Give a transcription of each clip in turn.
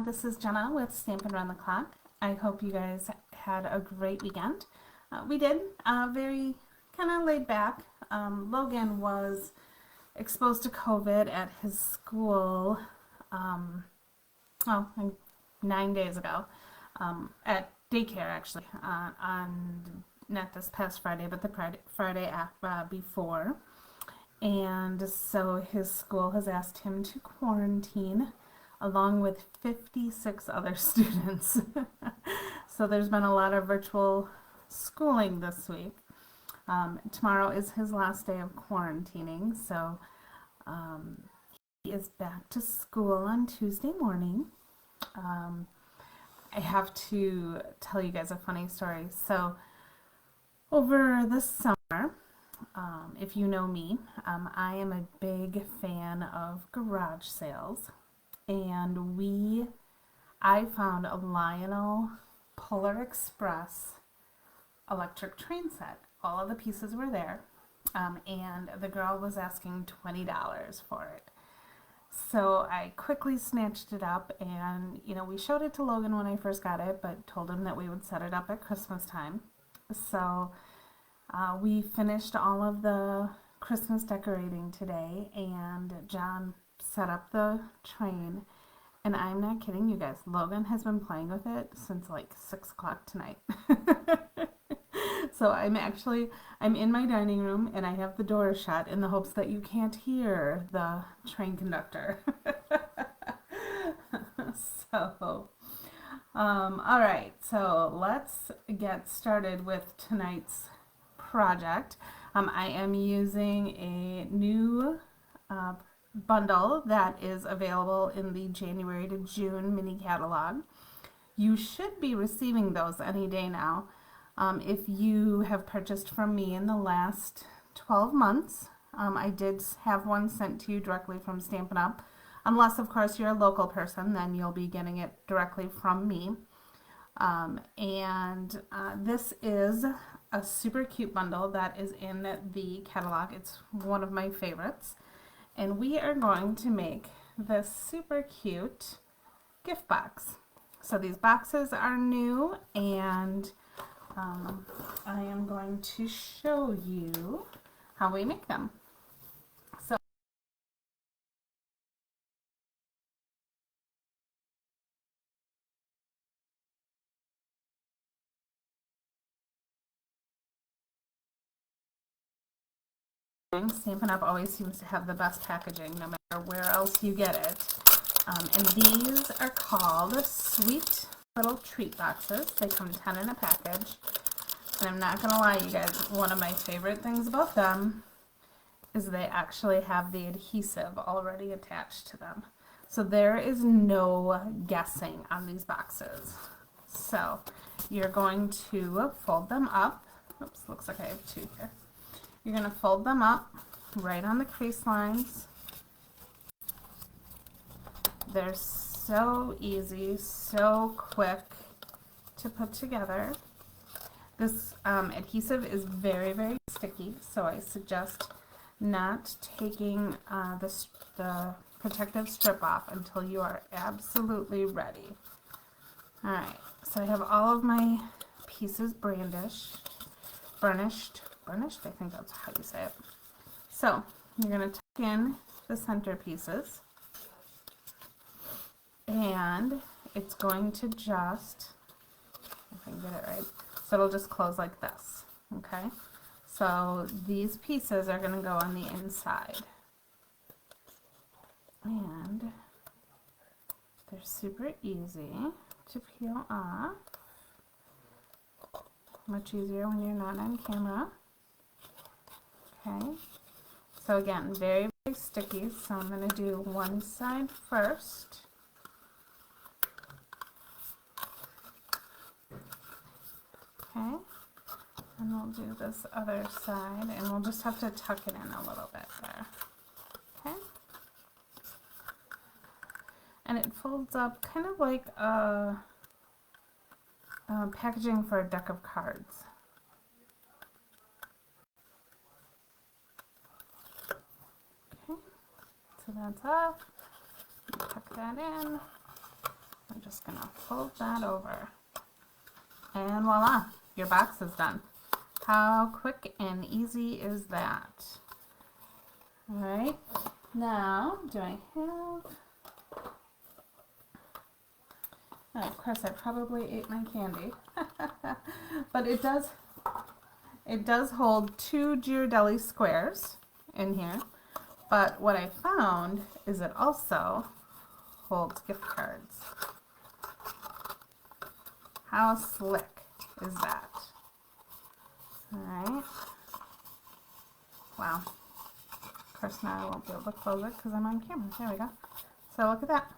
This is Jenna with Stampin' Around the Clock. I hope you guys had a great weekend. We did, very kind of laid back. Logan was exposed to COVID at his school, 9 days ago, at daycare actually, on not this past Friday, but the Friday before. And so his school has asked him to quarantine along with 56 other students. So there's been a lot of virtual schooling this week. Tomorrow is his last day of quarantining, so he is back to school on Tuesday morning. I have to tell you guys a funny story. So over the summer, if you know me, I am a big fan of garage sales, and I found a Lionel Polar Express electric train set. All of the pieces were there, and the girl was asking $20 for it. So I quickly snatched it up, and we showed it to Logan when I first got it, but told him that we would set it up at Christmas time. So we finished all of the Christmas decorating today, and John set up the train, and I'm not kidding you guys, Logan has been playing with it since like 6 o'clock tonight. So I'm in my dining room, and I have the door shut in the hopes that you can't hear the train conductor. So all right, so let's get started with tonight's project. I am using a new bundle that is available in the January to June mini catalog. You should be receiving those any day now. If you have purchased from me in the last 12 months, I did have one sent to you directly from Stampin' Up. Unless, of course, you're a local person, then you'll be getting it directly from me. This is a super cute bundle that is in the catalog. It's one of my favorites. And we are going to make this super cute gift box. So these boxes are new, and I am going to show you how we make them. So Stampin' Up! Always seems to have the best packaging no matter where else you get it. And these are called Sweet Little Treat Boxes. They come 10 in a package. And I'm not going to lie, you guys, one of my favorite things about them is they actually have the adhesive already attached to them. So there is no guessing on these boxes. So you're going to fold them up. Oops, looks like I have two here. You're going to fold them up right on the crease lines. They're so easy, so quick to put together. This adhesive is very, very sticky, so I suggest not taking the protective strip off until you are absolutely ready. Alright, so I have all of my pieces burnished, I think that's how you say it. So you're going to tuck in the center pieces, and it's going to just, if I can get it right, so it'll just close like this, okay? So these pieces are going to go on the inside, and they're super easy to peel off. Much easier when you're not on camera. Okay, so again, very, very sticky, so I'm going to do one side first. Okay, and we'll do this other side, and we'll just have to tuck it in a little bit there. Okay, and it folds up kind of like a packaging for a deck of cards. Okay, so that's off. Tuck that in. fold that over. And voila, your box is done. How quick and easy is that? Alright, now do I have... Oh, of course, I probably ate my candy. But it does hold 2 Ghirardelli squares in here. But what I found is it also holds gift cards. How slick is that? Alright. Wow. Of course, now I won't be able to close it because I'm on camera. There we go. So look at that.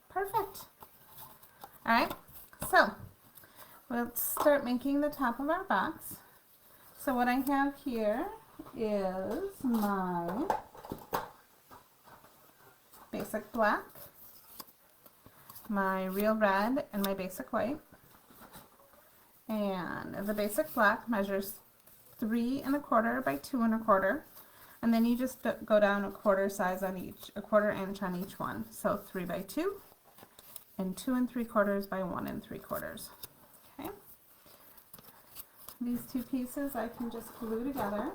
Perfect. Alright. So, let's start making the top of our box. So what I have here is my basic black, my real red, and my basic white. And the basic black measures 3 1/4 by 2 1/4, and then you just go down a quarter size on each, a 1/4 inch on each one. So 3 by 2 and 2 3/4 by 1 3/4. Okay. These two pieces I can just glue together.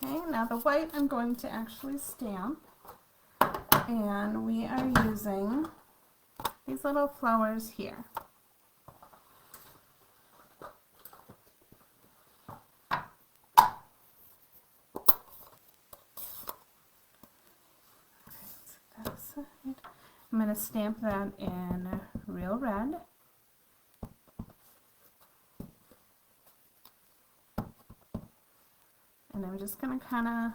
Okay, now the white I'm going to actually stamp, and we are using these little flowers here. I'm going to stamp that in real red. And I'm just going to kind of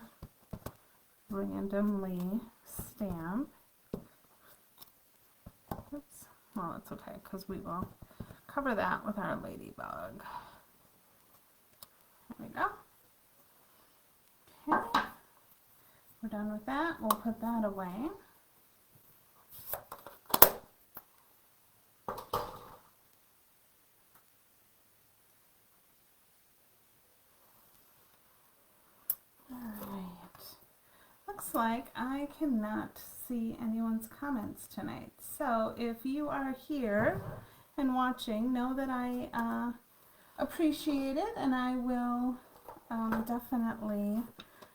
randomly stamp. Oops. Well, that's okay because we will cover that with our ladybug. There we go. Okay. We're done with that. We'll put that away. Looks like I cannot see anyone's comments tonight. So if you are here and watching, know that I appreciate it, and I will definitely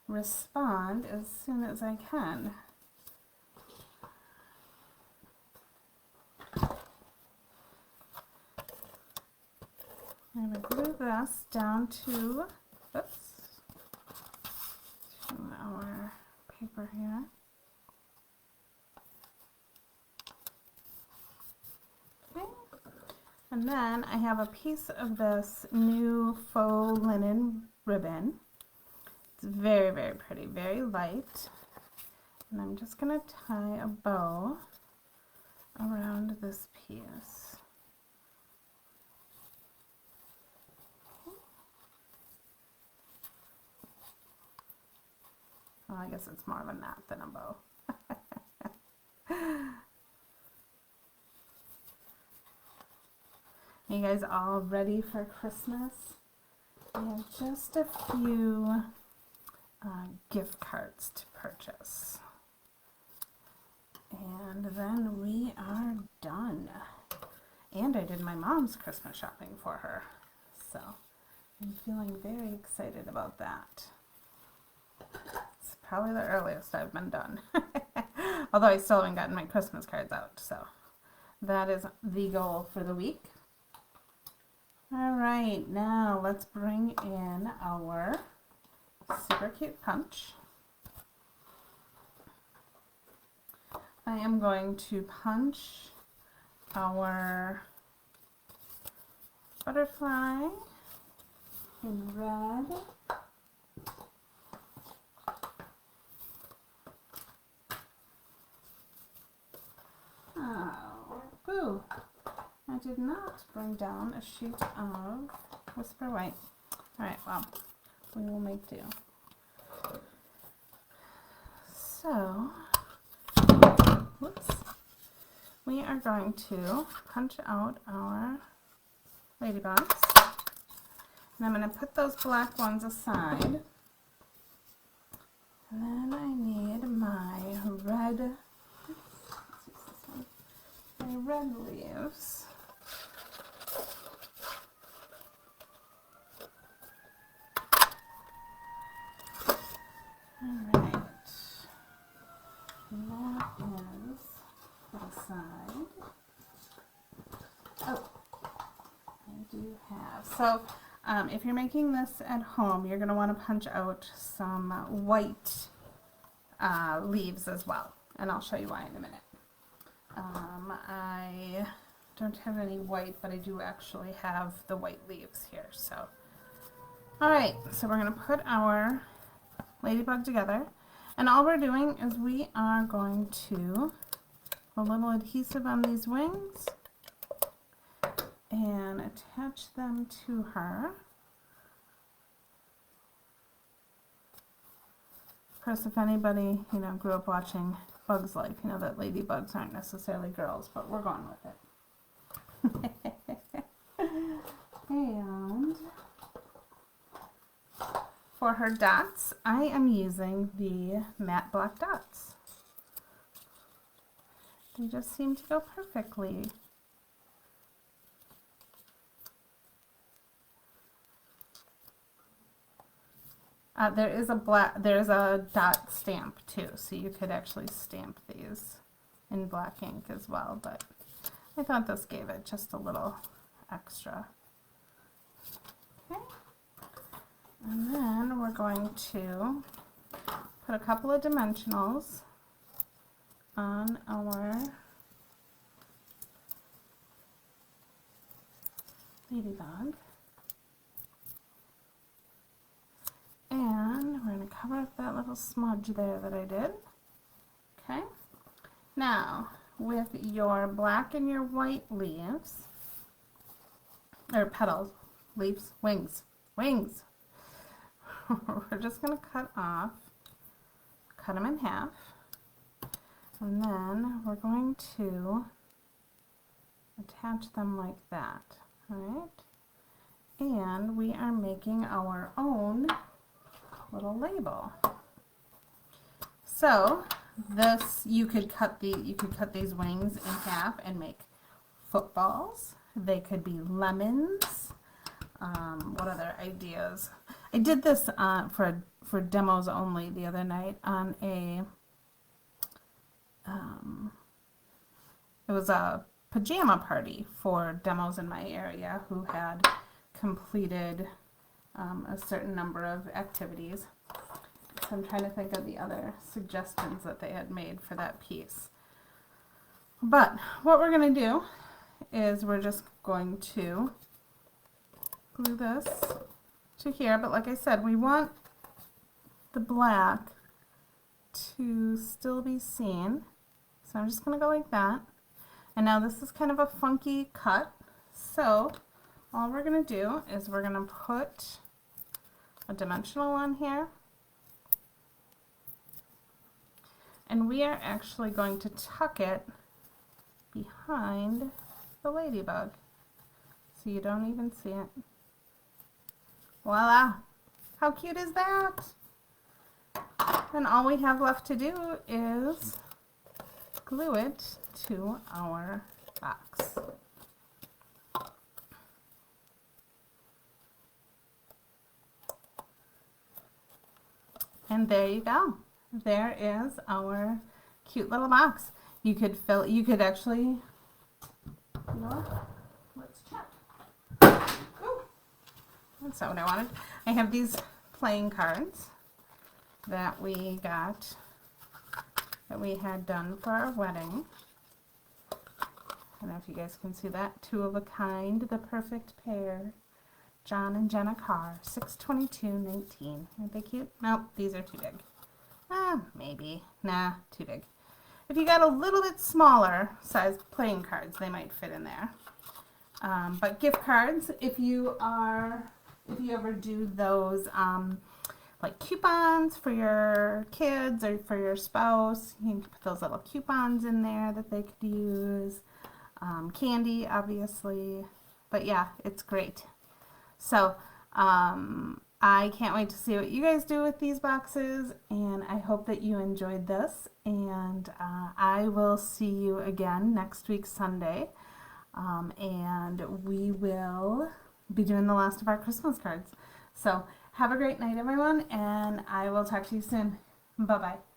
respond as soon as I can. I'm going to glue this down to, oops, to our paper here. Okay. And then I have a piece of this new faux linen ribbon. It's very, very pretty, very light. And I'm just going to tie a bow around this piece. Well, I guess it's more of a knot than a bow. Are you guys all ready for Christmas? I have just a few gift cards to purchase. And then we are done. And I did my mom's Christmas shopping for her. So I'm feeling very excited about that. It's probably the earliest I've been done. Although I still haven't gotten my Christmas cards out. So that is the goal for the week. Alright, now let's bring in our super cute punch. I am going to punch our butterfly in red. Oh, boo! I did not bring down a sheet of Whisper White. Alright, well, we will make do. So, whoops, we are going to punch out our ladybugs. And I'm going to put those black ones aside. And then I need my red leaves. Alright. And that is put aside. Oh, I do have. So, if you're making this at home, you're going to want to punch out some white leaves as well. And I'll show you why in a minute. I don't have any white, but I do actually have the white leaves here. So, alright, so we're going to put our ladybug together. And all we're doing is we are going to put a little adhesive on these wings and attach them to her. Of course, if anybody, grew up watching Bug's Life, you know that ladybugs aren't necessarily girls, but we're going with it. And for her dots, I am using the matte black dots. They just seem to go perfectly. There's a dot stamp too, so you could actually stamp these in black ink as well, but I thought this gave it just a little extra. Okay. And then we're going to put a couple of dimensionals on our ladybug. And we're going to cover up that little smudge there that I did. Okay. Now, with your black and your white leaves, or petals, leaves, wings, we're just going to cut them in half, and then we're going to attach them like that. Alright? And we are making our own little label. So this, you could cut these wings in half and make footballs. They could be lemons. What other ideas? I did this for demos only the other night on a it was a pajama party for demos in my area who had completed a certain number of activities. So I'm trying to think of the other suggestions that they had made for that piece. But what we're going to do is we're just going to glue this to here. But like I said, we want the black to still be seen. So I'm just going to go like that. And now this is kind of a funky cut. So all we're going to do is we're going to put a dimensional on here. And we are actually going to tuck it behind the ladybug. So you don't even see it. Voila! How cute is that? And all we have left to do is glue it to our box. And there you go. There is our cute little box. You could actually, you know, let's check. Ooh, that's not what I wanted. I have these playing cards that we had done for our wedding. I don't know if you guys can see that. Two of a kind, the perfect pair. John and Jenna Carr, 6/22/19. Aren't they cute? Nope, these are too big. Maybe. Nah, too big. If you got a little bit smaller size playing cards, they might fit in there. But gift cards, if you ever do those like coupons for your kids or for your spouse, you can put those little coupons in there that they could use. Candy, obviously. But yeah, it's great. So I can't wait to see what you guys do with these boxes, and I hope that you enjoyed this, and I will see you again next week Sunday, and we will be doing the last of our Christmas cards. So have a great night, everyone, and I will talk to you soon. Bye-bye.